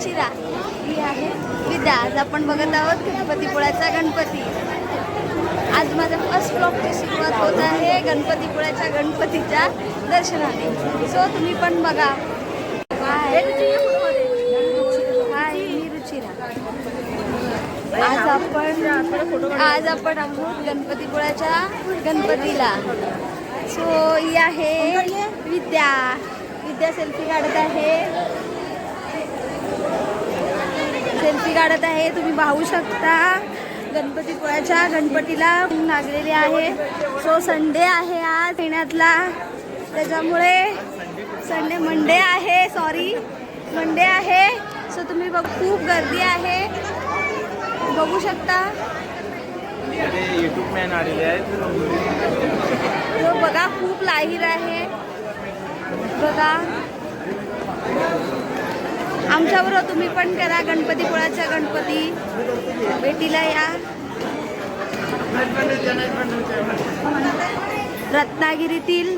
रुचिरा, ही आहे विद्या. आज आपण बघत आहोत गणपतीपुळ्याचा गणपती. आज माझ्या फर्स्ट ब्लॉगची सुरुवात होत आहे गणपतीपुळ्याच्या गणपतीच्या दर्शनाने. सो तुम्ही पण बघा. हाय मी रुचिरा. आज आपण आहोत गणपतीपुळ्याच्या गणपतीला. सो ही आहे विद्या. विद्या सेल्फी काढत आहे. तुम्ही पाहू शकता गणपतीपुळ्याच्या गणपतीला लागलेले आहे. सो संडे आहे आज महिन्यातला, त्याच्यामुळे मंडे आहे. सो तुम्ही खूप गर्दी आहे, बघू शकता. यूट्यूब मॅन आलेले आहेत. बघा खूप लाहीर आहे. बघा आमच्याबरोबर तुम्ही पण करा गणपतीपुळ्याच्या गणपती भेटीला या. रत्नागिरीतील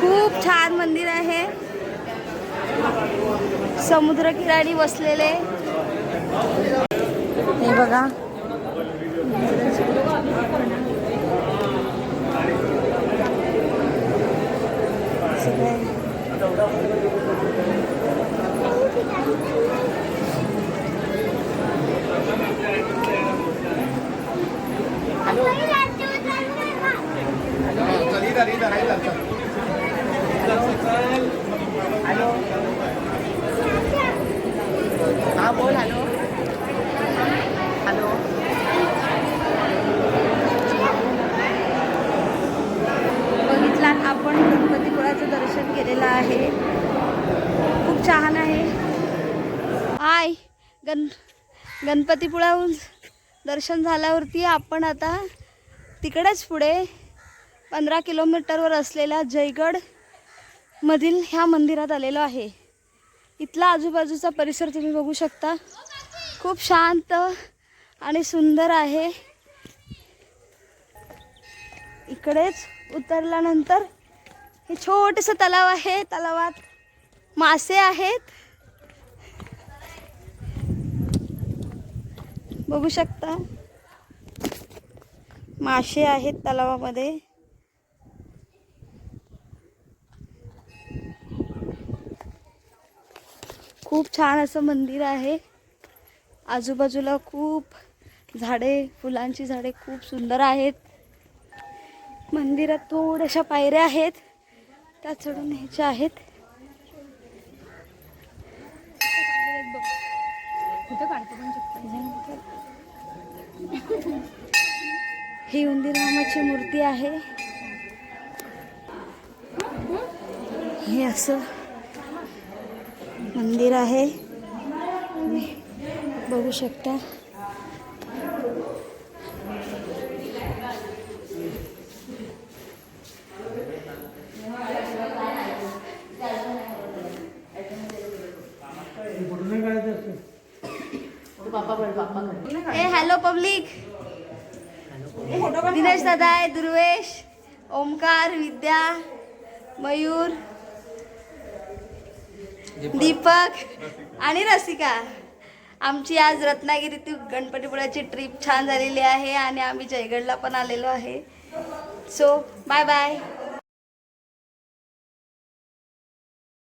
खूप छान मंदिर आहे. समुद्रकिनारी बसलेले हे बघा. हॅलो, हा बोल. हॅलो बघितला आपण गणपतीपुळ्याचं दर्शन केलेलं आहे. खूप छान आहे. हाय गणपतीपुळ्याहून दर्शन झाल्यावरती आपण आता तिकडेच पुढे 15 किलोमीटरवर असलेल्या जयगड मधील ह्या मंदिरात आलेलो आहे. इथला आजूबाजूचा परिसर तुम्ही बघू शकता. खूप शांत आणि सुंदर आहे. इकडेच उतरल्यानंतर हे छोटंसं तलाव आहे. तलावात मासे आहेत, बघू शकता. मासे आहेत तलावामध्ये. खूप छान असं मंदिर आहे. आजूबाजूला खूप झाडे, फुलांची झाडे खूप सुंदर आहेत. मंदिरात थोड्याशा पायऱ्या आहेत, त्या चढून न्यायच्या आहेत. ही उंदीर मामाची मूर्ती आहे. हे असं मंदिर आहे, बघू शकता. Hello public. दिनेश दादा आहे, दुर्वेश, ओमकार, विद्या, मयूर, दीपक आणि रसिका. आमची आज रत्नागिरीतील गणपतीपुळ्याची ट्रिप छान झालेली आहे आणि आम्ही जयगडला पण आलेलो आहे. So bye bye.